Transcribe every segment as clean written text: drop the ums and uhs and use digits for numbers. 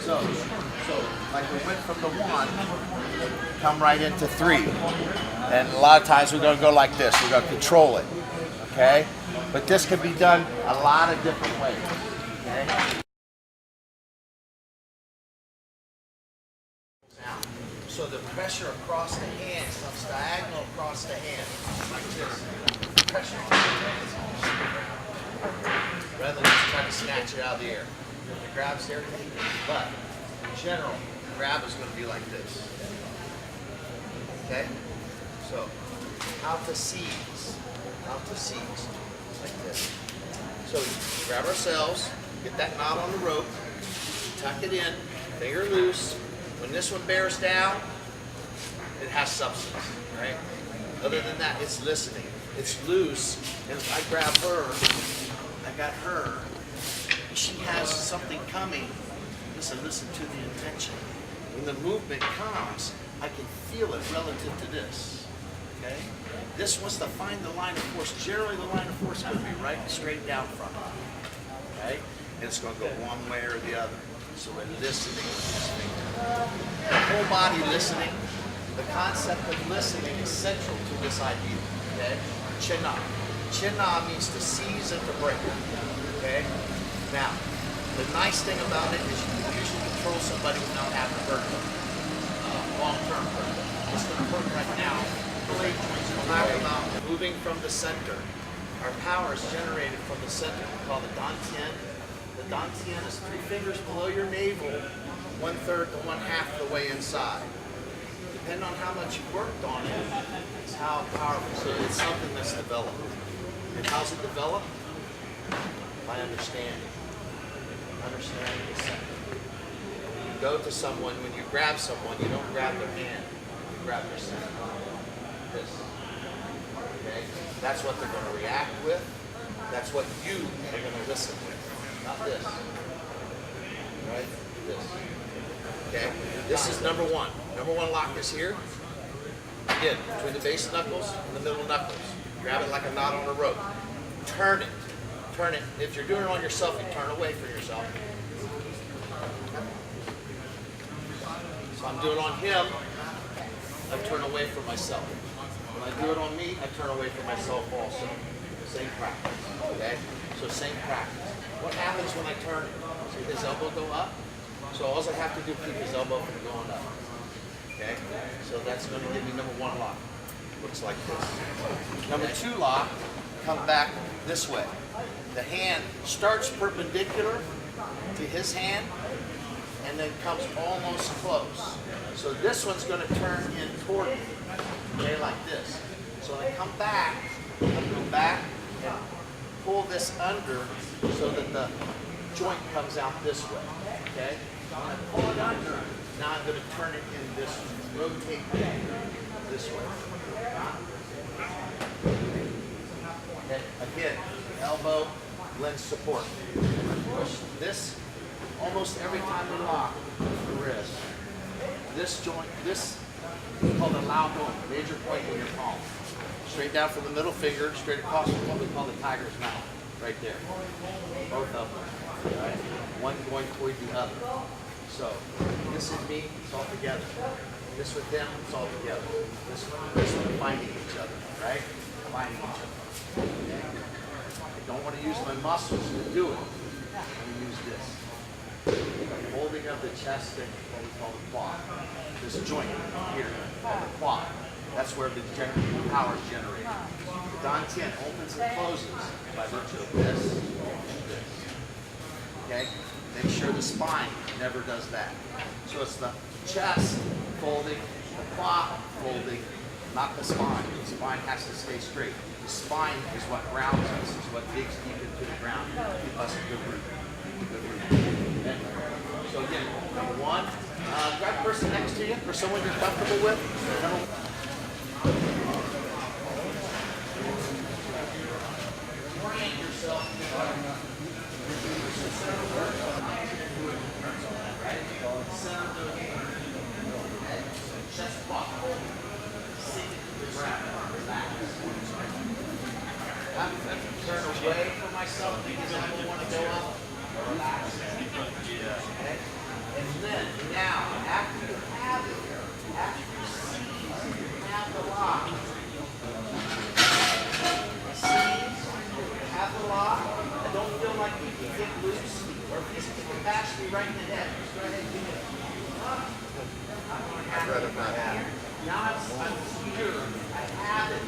So like we went from the 1, come right into 3. And a lot of times we're going to go like this. We're going to control it. Okay? But this can be done a lot of different ways. Okay? So the pressure across the hand comes diagonal across the hand, like this. Pressure on the hand. Rather than just trying to snatch it out of the air. It grabs everything, but in general, the grab is going to be like this. Okay? So, out to seize, like this. So we grab ourselves, get that knot on the rope, tuck it in, finger loose. When this one bears down, it has substance, right? Other than that, it's listening. It's loose, and if I grab her, I got her, she has something coming. Listen to the intention. When the movement comes, I can feel it relative to this, okay? This wants to find the line of force. Generally, the line of force is going to be right straight down from it, okay? And it's going to go one way or the other. So we're listening with this finger. The whole body listening. The concept of listening is central to this idea, okay? Qinna. Qinna means to seize and to break, okay? Now, the nice thing about it is you can usually control somebody without having to hurt them. Long-term hurt them. It's going to hurt right now. When we talk about moving from the center, our power is generated from the center. We call it dantian. The dantian is 3 fingers below your navel, 1/3 to 1/2 the way inside. Depending on how much you worked on it, it's how powerful. So it's something that's developed. And how's it developed? By understanding. Understanding the center. When you go to someone, when you grab someone, you don't grab their hand, you grab their center. This. Okay? That's what they're going to react with. That's what you are going to listen with. Not this. Right? This. Okay? This is number 1. Number 1 lock is here. Again, between the base knuckles and the middle knuckles. Grab it like a knot on a rope. Turn it. Turn it. If you're doing it on yourself, you turn away from yourself. So I'm doing it on him, I turn away from myself. When I do it on me, I turn away from myself also. Same practice. Okay? So same practice. What happens when I turn it? See his elbow go up? So all I have to do is keep his elbow from going up. Okay? So that's going to give me number 1 lock. Looks like this. Number 2 lock, come back this way. The hand starts perpendicular to his hand and then comes almost close. So this one's going to turn in toward me, okay, like this. So when I come back, I'm going to go back and pull this under so that the joint comes out this way, okay? When I pull it under, now I'm going to turn it in this way, rotate this way. Okay, again, elbow, lens support. Push this almost every time we lock the wrist. This joint, this is called a lao point, major point in your palm. Straight down from the middle finger, straight across from what we call the tiger's mouth, right there. Both of them, right? One going toward the other. So this is me, it's all together. This with them, it's all together. This one finding each other, right? Finding each other. Okay? I don't want to use my muscles to do it. I'm going to use this. Holding of the chest and what we call the quad. This joint here, called the quad. That's where the power is generated. The dantian opens and closes by virtue of this and this. Okay? Make sure the spine never does that. So it's the chest folding, the quad folding, not the spine. The spine has to stay straight. The spine is what grounds us, is what digs deep into the ground to give us a good root. Okay? So again, number 1, grab the person next to you or someone you're comfortable with. Orient yourself. Chest block. Sink the ground. Relax. Turn away from myself because I don't want to go up. Relax. Okay? And me right in the head. Just go ahead and give me a I'd rather not have it. Now I'm secure. I have it.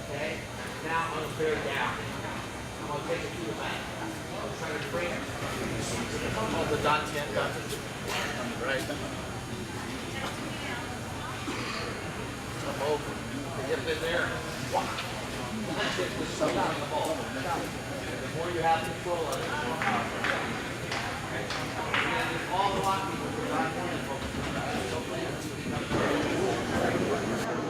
Okay? Now I'm going to bear down. I'm going to take it to the back. I'm trying to bring it to the dantian. Right? Come over. Get in there. That's it. Just shut down the ball. The more you have control of it, the more powerful. And all the lock people provide one and focus.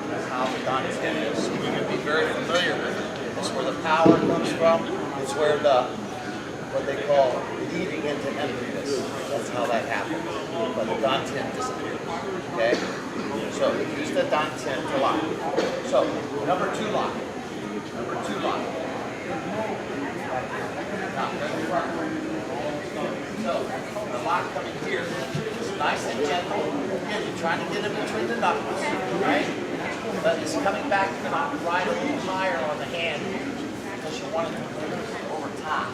That's how the dantian is. You can be very familiar with it. That's where the power comes from. It's where what they call leading into emptiness. That's how that happens. But the dantian disappears. Okay? So use the dantian to lock. So number 2 lock. Number 2 lock. Now, so the lock coming here is nice and gentle. Again, you're trying to get it between the knuckles, right? But it's coming back to not right a little higher on the hand because you want it to move over top.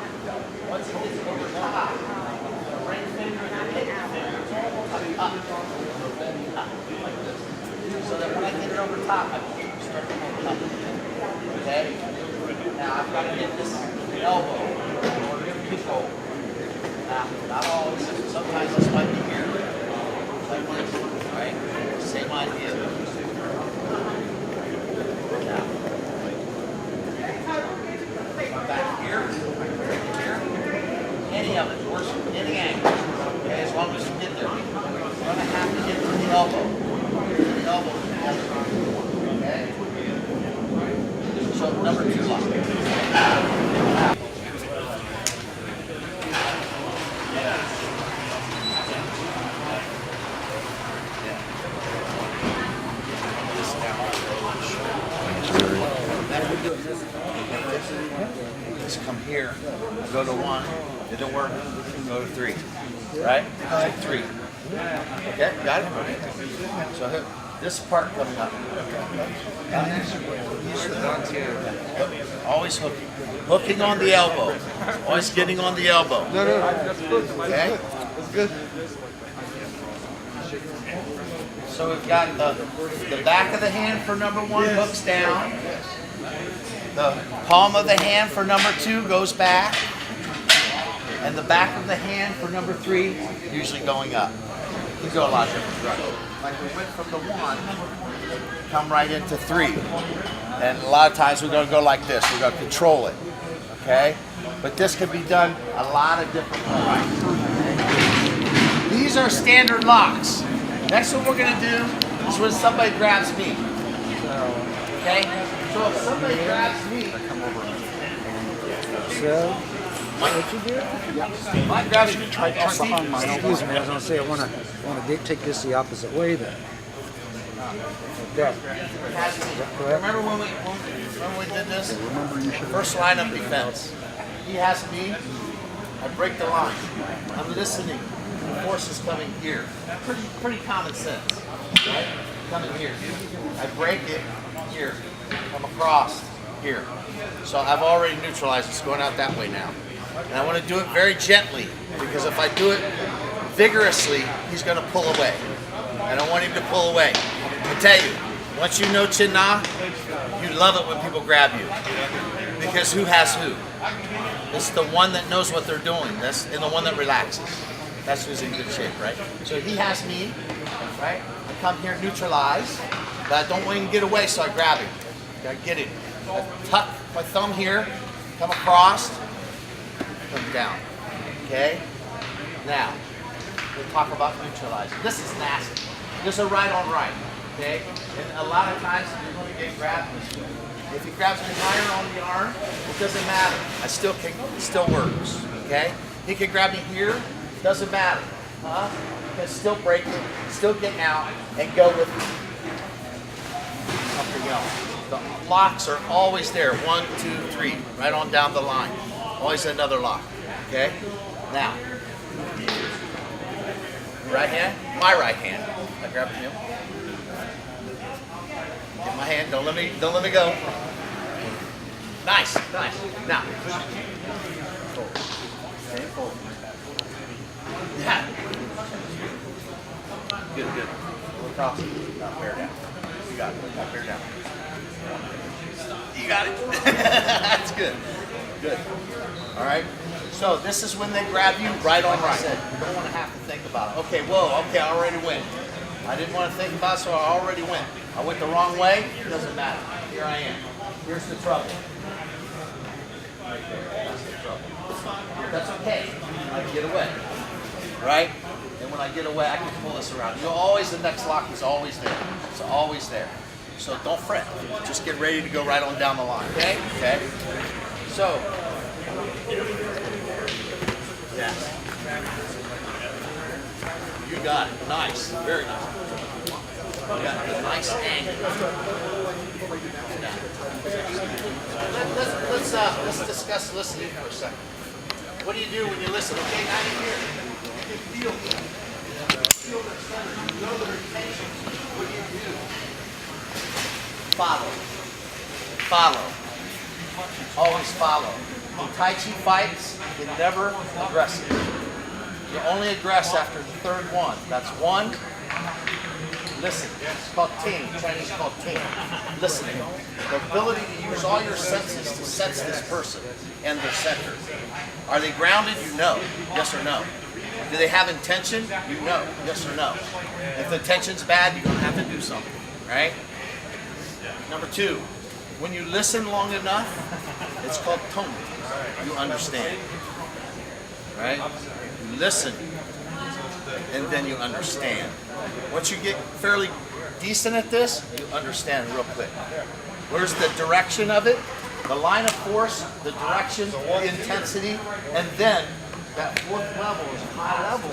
Once it gets over top, the ring finger and the index finger up, like this. So that when I get it over top, I can start to hold it up. Okay? Now I've got to get this elbow in order to control. Now, not always. Sometimes this might be here. Like this, right? Same idea. Now, come back here, here. Any of it works from any angle. Okay, as long as you get there. You're going to have to get to the elbow. The elbow together. Okay? So number 2 lock. Just come here, go to 1, didn't work, go to 3, right? Take 3. Okay, got it? So here, this part coming up. Always hooking. Hooking on the elbow. Always getting on the elbow. No, that's good. Okay? That's good. So we've got the back of the hand for number 1 hooks down. The palm of the hand for number 2 goes back. And the back of the hand for number 3 usually going up. You go a lot of different directions. Like we went from the 1, come right into 3. And a lot of times we're going to go like this. We're going to control it. Okay? But this can be done a lot of different ways. These are standard locks. Next one we're going to do is when somebody grabs me. Okay? So if somebody grabs me, So, what you do? if I grab you, Excuse me, I was going to say, I want to take this the opposite way then. Like that. remember when we did this? First line of defense. He has me, I break the line. I'm listening. The force is coming here. Pretty common sense, right? Coming here. I break it here. Come across here. So I've already neutralized. It's going out that way now. And I want to do it very gently because if I do it vigorously, he's going to pull away. I don't want him to pull away. I tell you, once you know Qinna, you love it when people grab you. Because who has who? It's the one that knows what they're doing. That's and the one that relaxes. That's who's in good shape, right? So he has me, right? I come here, neutralize, but I don't want him to get away, so I grab him. I get him. I tuck my thumb here, come across, come down. Okay? Now, we'll talk about neutralizing. This is nasty. This is a right on right. Okay? And a lot of times you're going to get grabbed this way. If he grabs me higher on the arm, it doesn't matter. It still works. Okay? He can grab me here, doesn't matter. He can still break it, still get out, and go with something else. The locks are always there. 1, 2, 3, right on down the line. Always another lock. Okay? Now, right hand, my right hand. I grab him. Get my hand. Don't let me go. Nice. Now, forward. Okay, forward. Yeah. Good, good. Look across. Now bear down. You got it. Now bear down. You got it. That's good. Good. All right. So this is when they grab you right on right. You don't want to have to think about it. Okay, whoa, okay, I already went. I didn't want to think about it, so I already went. I went the wrong way. It doesn't matter. Here I am. Here's the trouble. Right there. That's the trouble. That's okay. I get away. Right? And when I get away, I can pull this around. You always, the next lock is always there. It's always there. So don't fret. Just get ready to go right on down the line. Okay? Okay? So, yes. You got it. Nice. Very nice. You got a nice angle. Let's discuss listening for a second. What do you do when you listen? Okay, now you hear. You can feel it. Feel the center. You know the retention. What do you do? Follow. Follow. Always follow. In Tai Chi fights, you're never aggressive. You only aggress after the third one. That's one. Listen. It's called ting. Chinese called ting. Listening. The ability to use all your senses to sense this person and their center. Are they grounded? You know. Yes or no. Do they have intention? You know. Yes or no. If the intention's bad, you're going to have to do something. Right? Number two. When you listen long enough, it's called tone. You understand. Right? You listen, and then you understand. Once you get fairly decent at this, you understand real quick. Where's the direction of it? The line of force, the direction, the intensity, and then that fourth level is high level.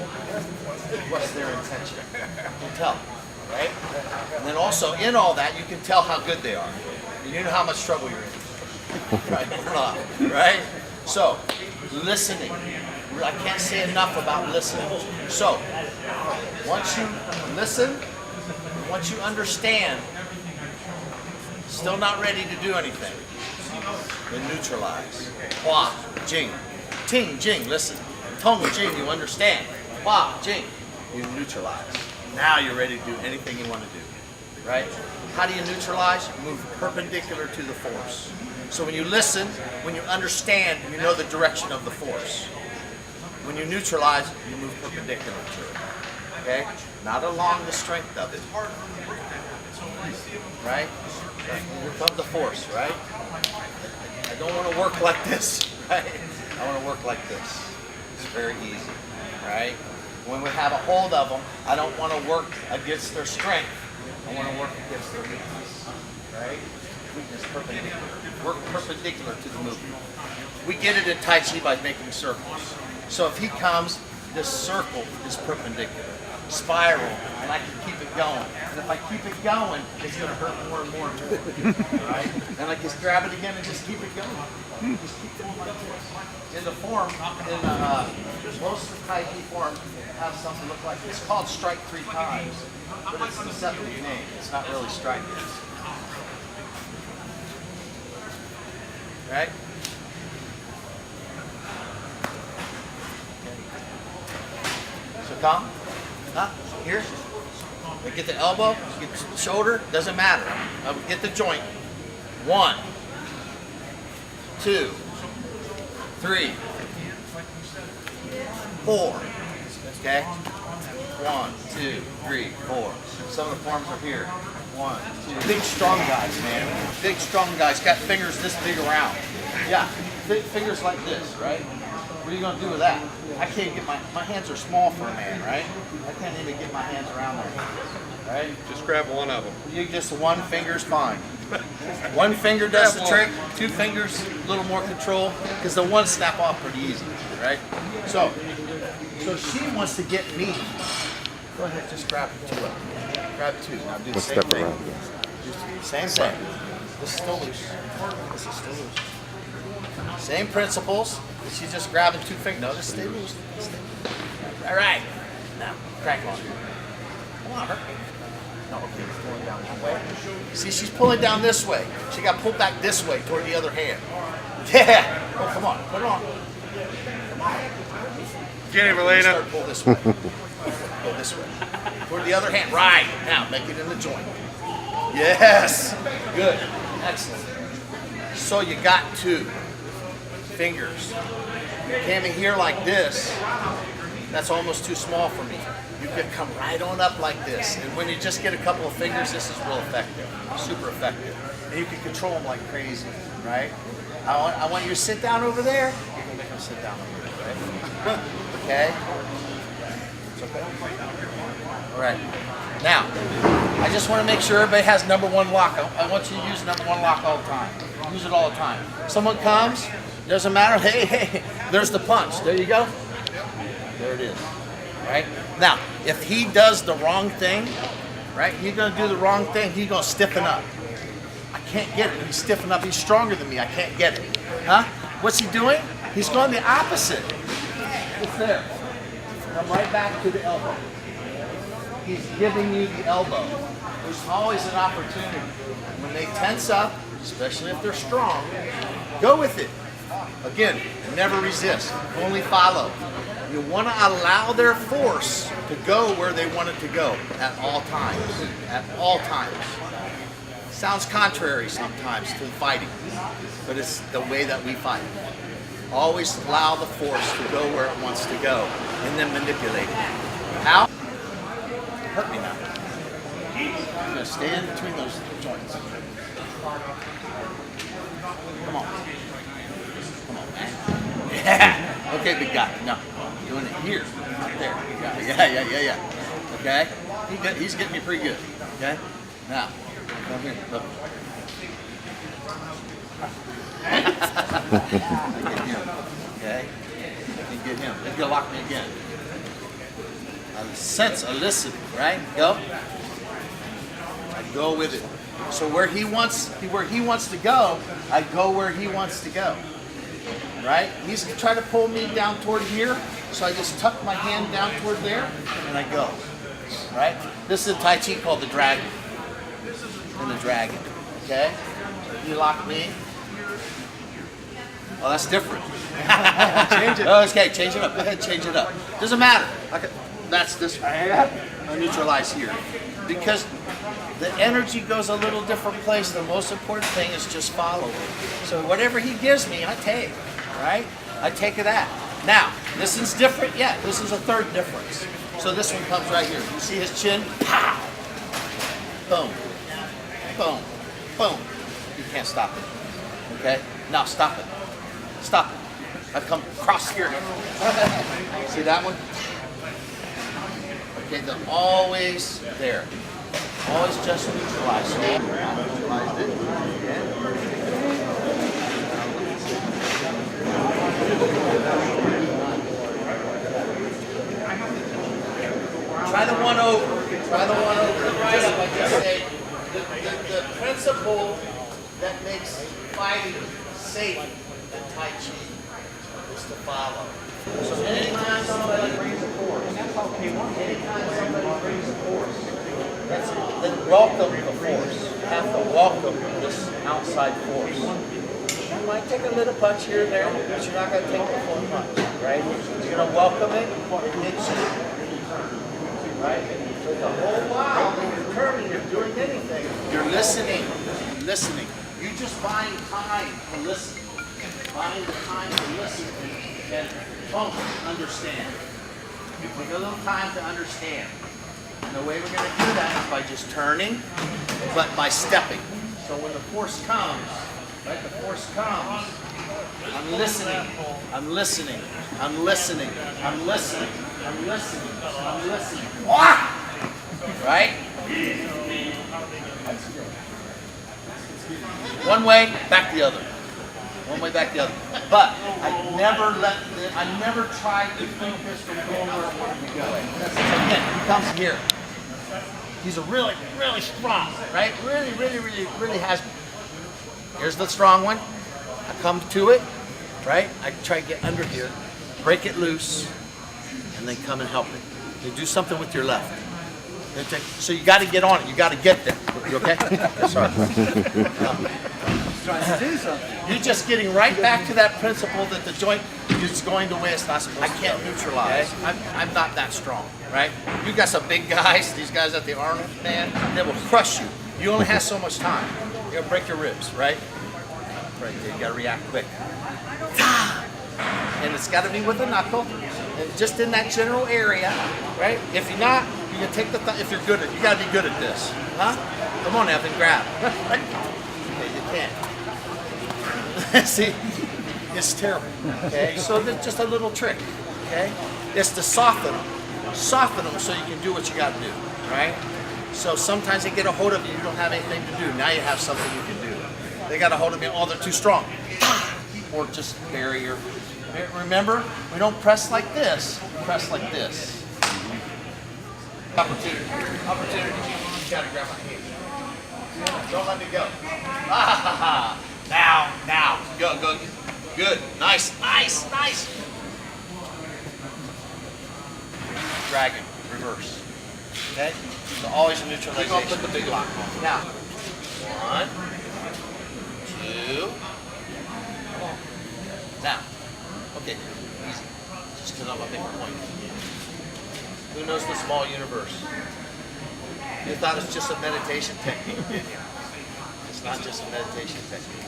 What's their intention? You can tell, right? And then also in all that, you can tell how good they are. You know how much trouble you're in, right? Or not, right? So, listening. I can't say enough about listening. So, once you listen, once you understand, still not ready to do anything, then neutralize. Hua, jing. Ting, jing, listen. Tong, jing, you understand. Hua, jing, you neutralize. Now you're ready to do anything you want to do, right? How do you neutralize? Move perpendicular to the force. So when you listen, when you understand, you know the direction of the force. When you neutralize, you move perpendicular to it. Okay? Not along the strength of it. Right? Here comes the force, right? I don't want to work like this, right? I want to work like this. It's very easy, right? When we have a hold of them, I don't want to work against their strength. I want to work against their weakness, right? Weakness perpendicular. Work perpendicular to the movement. We get it in Tai Chi by making circles. So if he comes, this circle is perpendicular. Spiral, and I can keep it going. And if I keep it going, it's going to hurt more and more and more, right? And I just grab it again and just keep it going. Just keep going like this. In the form, most of the Tai Chi form have something look like this. It's called strike 3 times. But it's a deceptive name. It's not really striking. Right? So come. Here. Get the elbow, get the shoulder, doesn't matter. Get the joint. 1, 2, 3, 4. Okay? 1, 2, 3, 4. Some of the forms are here. 1, 2. Big strong guys, man. Big strong guys. Got fingers this big around. Yeah. Fingers like this, right? What are you going to do with that? I can't get my hands are small for a man, right? I can't even get my hands around there, right? Just grab one of them. You just one finger's fine. One finger does the trick. 2 fingers, a little more control, because the one snap off pretty easy, right? So she wants to get me. Go ahead, just grab 2 of them. Grab 2. Now do the Let's same step thing. around, yes. Same thing. This is still loose. This is still loose. Same principles. She's just grabbing 2 fingers. No, just stay loose. Stay loose. All right. Now, crank on. Come on, hurt me. No, okay, it's pulling down that way. See, she's pulling down this way. She got pulled back this way toward the other hand. Yeah. Oh, come on. Put it on. Come on. Can't even lay Start pull this way. Pull this way. Toward the other hand. Right. Now make it in the joint. Yes. Good. Excellent. So you got 2 fingers. You came in here like this. That's almost too small for me. You can come right on up like this. And when you just get a couple of fingers, this is real effective. Super effective. And you can control them like crazy, right? I want you to sit down over there. You can make them sit down over there, right? Okay? It's okay? All right. Now, I just want to make sure everybody has number 1 lock. I want you to use number 1 lock all the time. Use it all the time. Someone comes, doesn't matter. Hey, there's the punch. There you go. There it is. Right? Now, if he does the wrong thing, right? He's going to do the wrong thing. He's going to stiffen up. I can't get it. He's stiffened up. He's stronger than me. I can't get it. Huh? What's he doing? He's going the opposite. It's there. Come right back to the elbow. He's giving you the elbow. There's always an opportunity. When they tense up, especially if they're strong, go with it. Again, never resist. Only follow. You want to allow their force to go where they want it to go at all times. At all times. Sounds contrary sometimes to fighting, but it's the way that we fight. Always allow the force to go where it wants to go, and then manipulate it. How? Hurt me now. I'm going to stand between those joints. Come on. Come on, man. Yeah. Okay, big guy. No. Doing it here. Right there. Yeah. Okay? He's getting me pretty good. Okay? Now, come here. Look. Get him. Okay? And get him. He's going to lock me again. A sense, a listen, right? Go. I go with it. So where he wants to go, I go where he wants to go. Right? He's trying to pull me down toward here, so I just tuck my hand down toward there, and I go. Right? This is a Tai Chi called the dragon. And the dragon. Okay? You lock me. Oh, that's different. Change it. Oh, okay, change it up. Go ahead, change it up. Doesn't matter. That's this one. I neutralize here. Because the energy goes a little different place. The most important thing is just follow it. So whatever he gives me, I take. Right? I take it out. Now, this one's different. Yeah, this is a third difference. So this one comes right here. You see his chin? Pow! Boom. Boom. Boom. You can't stop it. Okay? Now stop it. Stop it. I come cross here. See that one? Okay, they're always there. Always just neutralize. Neutralized it. Try the one over. Try the one over. Right up. I just say the principle that makes fighting safe in Tai Chi is to follow. So anytime somebody brings a force, anytime somebody brings a force, then welcome the force. You have to welcome this outside force. You might take a little punch here and there, but you're not going to take the full punch, right? You're going to welcome it, it hits you. Right? So the whole while when you're turning, you're doing anything, you're listening. You're listening. You just find time to listen. Find the time to listen and understand. You take a little time to understand. And the way we're going to do that is by just turning, but by stepping. So when the force comes, right, the force comes, I'm listening, I'm listening, I'm listening, I'm listening, I'm listening, I'm listening. Right? One way, back the other. One way, back the other. But I never tried to focus from going where I wanted to go. Again, he comes here. He's a really strong, right? Really has me. Here's the strong one. I come to it, right? I try to get under here, break it loose, and then come and help it. You do something with your left. So you got to get on it. You got to get there. You okay? Sorry. trying to do something. You're just getting right back to that principle that the joint is going the way it's not supposed to. I can't neutralize. I'm not that strong, right? You got some big guys, these guys at the Arnold, man, they will crush you. You only have so much time. You're gonna break your ribs, right? Right there, you gotta react quick. And it's gotta be with a knuckle, and just in that general area, right? If you're not, you can take the, if you're good at, you gotta be good at this, huh? Come on, Evan, grab. Okay, you can't. See, it's terrible, okay? So that's just a little trick, okay? It's to soften them so you can do what you gotta do, right? So sometimes they get a hold of you, you don't have anything to do. Now you have something you can do. They got a hold of me, oh, they're too strong. Or just barrier. Remember, we don't press like this, press like this. Opportunity. You gotta grab my hand. Don't let me go. Now. Go. Good. Nice. Dragon, reverse. Okay? So always a neutralization. I'll put the big lock on. Now, 1, 2. Now, okay, easy. Just because I'm a big point. Who knows the small universe? You thought it's just a meditation technique, didn't you? It's not just a meditation technique.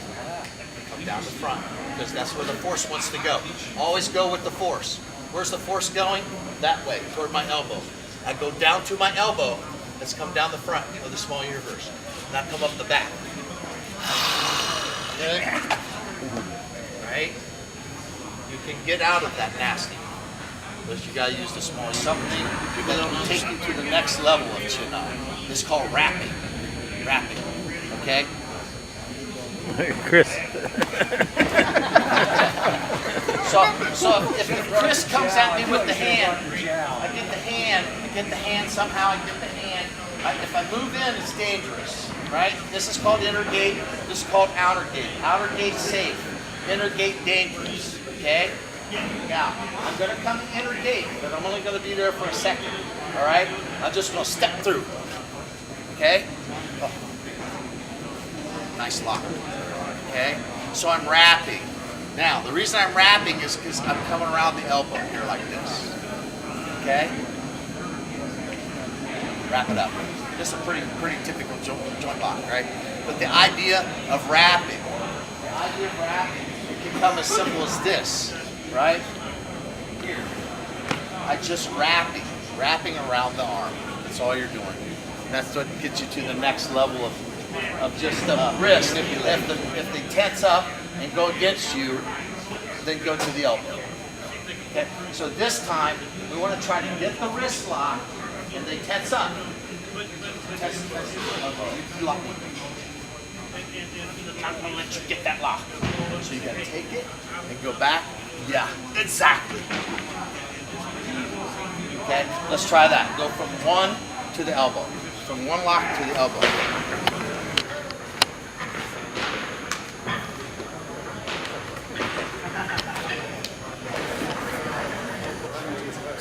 Come down the front, because that's where the force wants to go. Always go with the force. Where's the force going? That way, toward my elbow. I go down to my elbow. Let's come down the front of the small universe. Not come up the back. Good. Right? You can get out of that nasty. But you gotta use the small something that'll take you to the next level of Qinna. It's called wrapping. Okay? Chris. So if Chris comes at me with the hand, I get the hand somehow, if I move in, it's dangerous, right? This is called inner gate, this is called outer gate. Outer gate safe, inner gate dangerous, okay? Now, I'm gonna come to inner gate, but I'm only gonna be there for a second, all right? I'm just gonna step through, okay? Oh. Nice lock, okay? So I'm wrapping. Now, the reason I'm wrapping is because I'm coming around the elbow here like this, okay? Wrap it up. This is a pretty typical joint lock, right? But the idea of wrapping, it can come as simple as this, right? Here. I just wrapping around the arm. That's all you're doing. And that's what gets you to the next level of just the wrist. If they tense up and go against you, then go to the elbow. Okay? So this time, we want to try to get the wrist lock and they tense up. Tense. You lock me. I'm going to let you get that lock. So you got to take it and go back. Yeah, exactly. Okay, let's try that. Go from one to the elbow. From one lock to the elbow.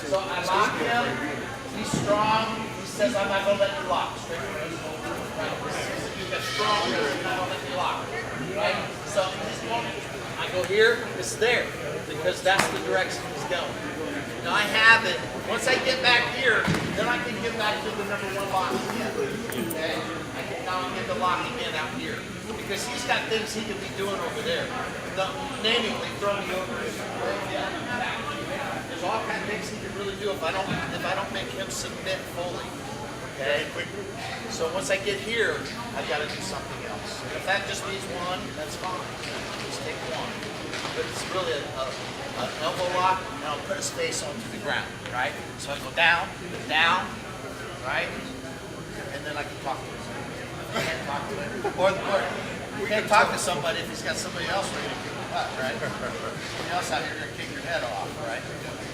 So I lock him. He's strong. He says, I'm not going to let you lock. You've got strong wrist. I'm not going to let you lock. Right? So in this moment, I go here. It's there because that's the direction he's going. Now I have it. Once I get back here, then I can get back to the number one lock again. Okay? I can now get the lock again out here. Because he's got things he can be doing over there. Namely, throwing me over his back. There's all kinds of things he can really do if I don't make him submit fully. Okay? So once I get here, I've got to do something else. And if that just means one, that's fine. Just take one. But it's really an elbow lock, and I'll put his face onto the ground, right? So I go down, right? And then I can talk to him. I can't talk to him. Or you can't talk to somebody if he's got somebody else ready to kick your butt, right? Somebody else out here going to kick your head off, right?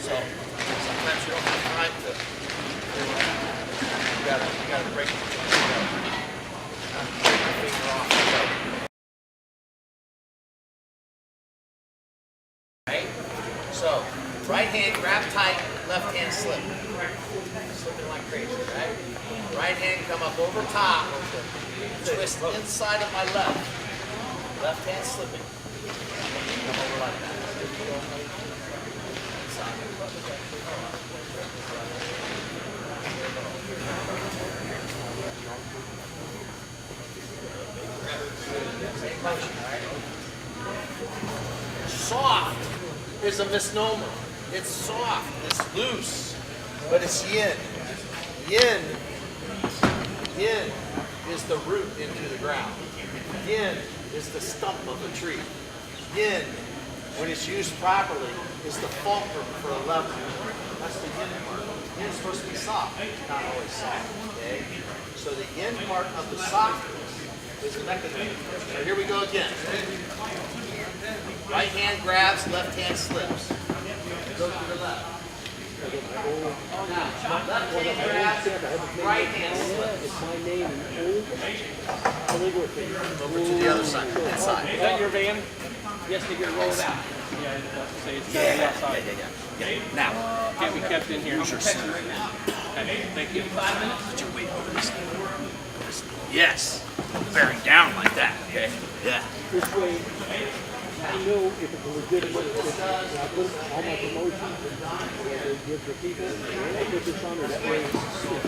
So sometimes you don't have time to. You gotta break it. Finger off. Right? So, right hand grab tight, left hand slip. Slipping like crazy, right? Right hand come up over top, twist inside of my left. Left hand slipping. Come over like that. Same motion, right? Soft is a misnomer. It's soft, it's loose, but it's yin. Yin is the root into the ground. Yin is the stump of the tree. Yin, when it's used properly, is the fulcrum for a level. That's the yin part. Yin is supposed to be soft, not always soft. Okay? So the yin part of the softness is a mechanism. So here we go again. Right hand grabs, left hand slips. Go to the left. Now, left hand grabs, right hand slips. It's my name in calligraphy. Over to the other side, that side. Is that your van? Yes, they get rolled out. Yeah, say it's gotta be outside. Yeah. Now, Can't be kept in here. use your center right now. Okay, thank you. 5 minutes? Put your weight over this. Yes. Bearing down like that. Okay. Yeah. This way, I know if it's a legitimate, I put all my promotions and give the people, I put this on there, that way, if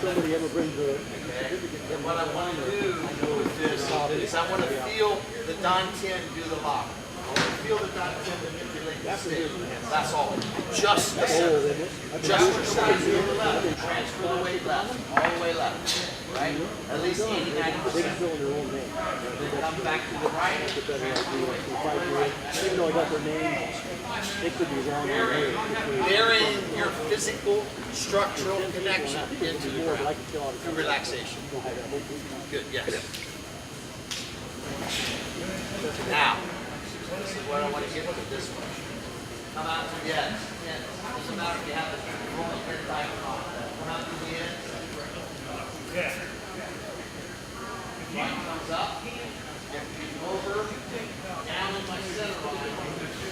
somebody ever brings a certificate, And what I want to do with this is I want to feel the Dantian do the lock. I want to feel the Dantian manipulate the stick. That's all. Just the center. Just your side. Transfer the weight left. All the way left. Right? At least 80, 90%. they can fill in their own name. Then come back to the right. That's a better idea. If I do it, even though I got their name, it could be wrong. Burying your physical, structural connection into the But I ground. can fill out Through relaxation. Good, yes. Now, this is what I want to get with this one. Come out to the end. Doesn't matter if you have a rolling pin tight or not. Come out to the end. Right comes up. Over. Down in my center line.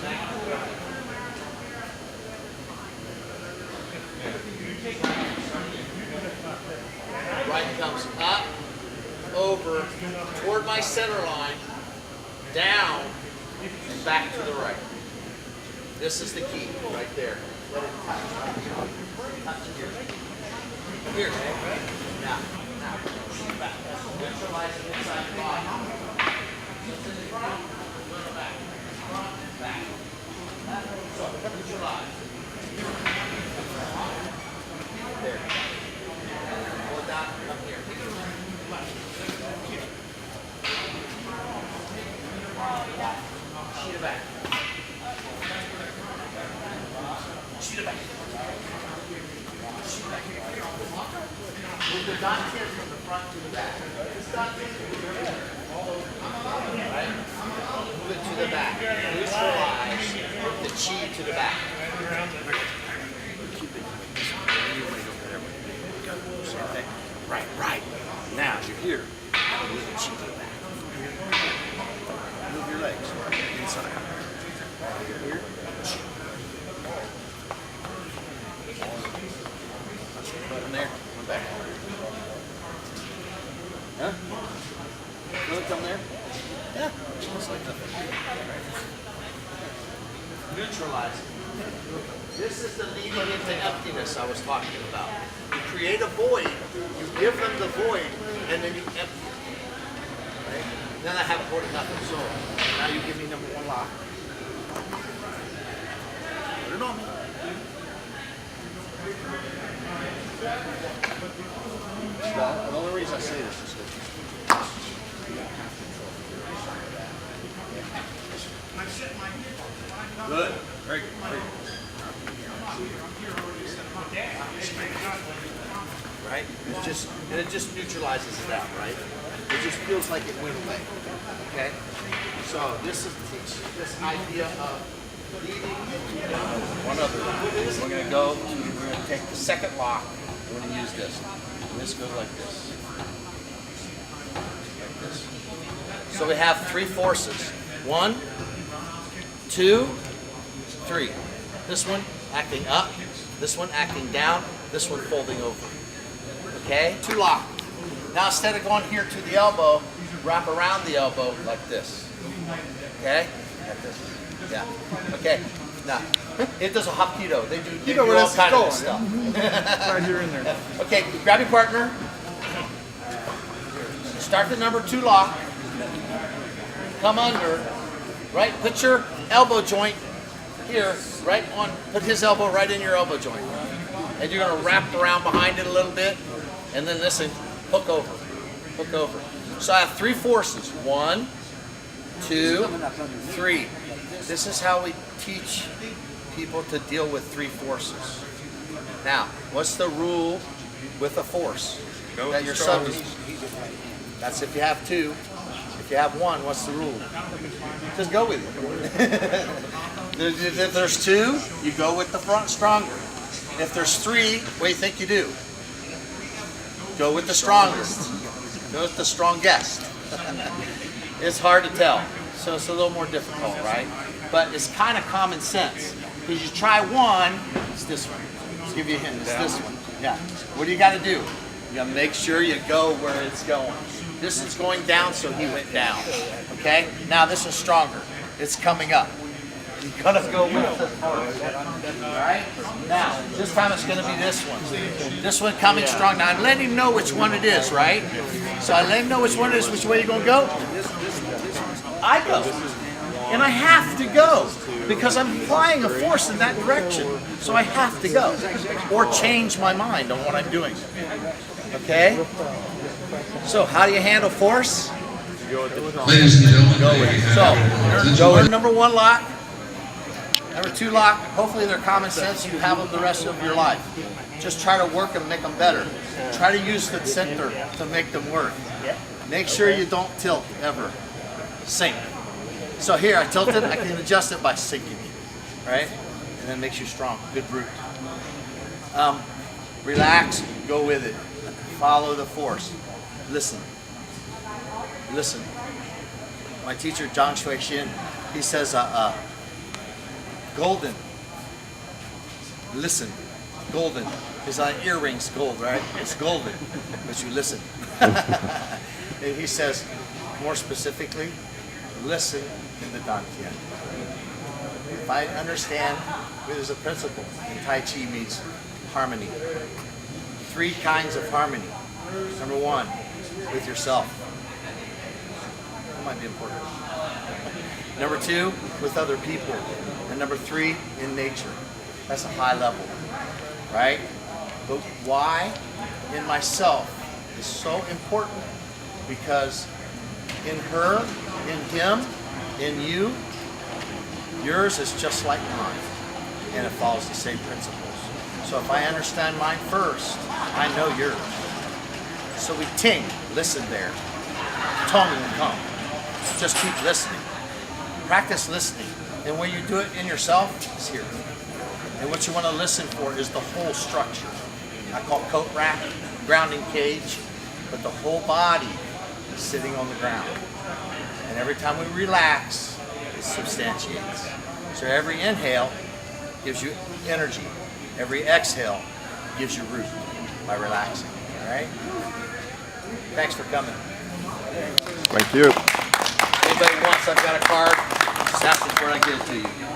Back to the right. Right comes up, over, toward my center line, down, and back to the right. This is the key, right there. Let it touch. Touch here. Here. Now. Back. Neutralize it inside the body. Just in the front, little back. Front, back. So, neutralize. There. Pull it down, come here. Sheet it back. Sheet it back. Sheet it back. Move the Dantian from the front to the back. This Dantian all over. Right? Move it to the back. Neutralize the chi to the back. Right. Now you're here. Move the chi to the back. Move your legs inside. Here. Button there. Come back. Huh? Will it come there? Yeah. Just like that. Neutralize it. This is the leading into emptiness I was talking about. You create a void, you give them the void, and then you empty it. Right? Then I have 40 nothing. So now you give me number one lock. Put it on me. The only reason I say this is because good. Very good. Very good. Right? It just neutralizes it out, right? It just feels like it went away. Okay? So this is this idea of leading into one other. We're going to take the second lock and we're going to use this. And this goes like this. Like this. So we have three forces. 1, 2, 3. This one acting up, this one acting down, this one folding over. Okay? 2 lock. Now instead of going here to the elbow, wrap around the elbow like this. Okay? Like this. Yeah. Okay. Now, it does a hapkido. They do, You know where all this is kind of going, this stuff. Right here in there. Okay, grab your partner. Start the number 2 lock. Come under. Right? Put your elbow joint here, right on. Put his elbow right in your elbow joint. And you're going to wrap around behind it a little bit. And then listen, hook over. Hook over. So I have 3 forces. 1, 2, 3. This is how we teach people to deal with 3 forces. Now, what's the rule with a force? That you're subject. That's if you have 2. If you have 1, what's the rule? Just go with it. If there's 2, you go with the front stronger. If there's 3, what do you think you do? Go with the strongest. Go with the strongest. It's hard to tell, so it's a little more difficult, right? But it's kind of common sense. Because you try 1, it's this one. Let's give you a hint, it's this one. Yeah. What do you got to do? You got to make sure you go where it's going. This is going down, so he went down. Okay? Now this is stronger. It's coming up. You gotta go with it. Alright? Now, this time it's gonna be this one. This one coming strong. Now I'm letting him know which one it is, right? So I let him know which one it is, which way you're gonna go. I go. And I have to go. Because I'm applying a force in that direction. So I have to go. Or change my mind on what I'm doing. Okay? So how do you handle force? Ladies and gentlemen, So, go with number 1 lock, number 2 lock. Hopefully they're common sense. You have them the rest of your life. Just try to work them, make them better. Try to use the center to make them work. Make sure you don't tilt ever. Sink. So here, I tilted. I can adjust it by sinking it, right? And then it makes you strong. Good root. Relax. Go with it. Follow the force. Listen. Listen. My teacher, John Shui Xin, he says, golden. Listen. Golden. His earrings gold, right? It's golden, but you listen. And he says, more specifically, listen in the Dantian. If I understand, there's a principle in Tai Chi means harmony. 3 kinds of harmony. Number 1, with yourself. That might be important. Number 2, with other people. And number 3, in nature. That's a high level, right? But why in myself is so important? Because in her, in him, in you, yours is just like mine. And it follows the same principles. So if I understand mine first, I know yours. So we ting, listen there. Tongue will come. Just keep listening. Practice listening. And when you do it in yourself, it's here. And what you want to listen for is the whole structure. I call it coat rack, grounding cage, but the whole body is sitting on the ground. And every time we relax, it substantiates. So every inhale gives you energy. Every exhale gives you root by relaxing. All right? Thanks for coming. Thank you. Anybody wants, I've got a card. Just ask it before I give it to you.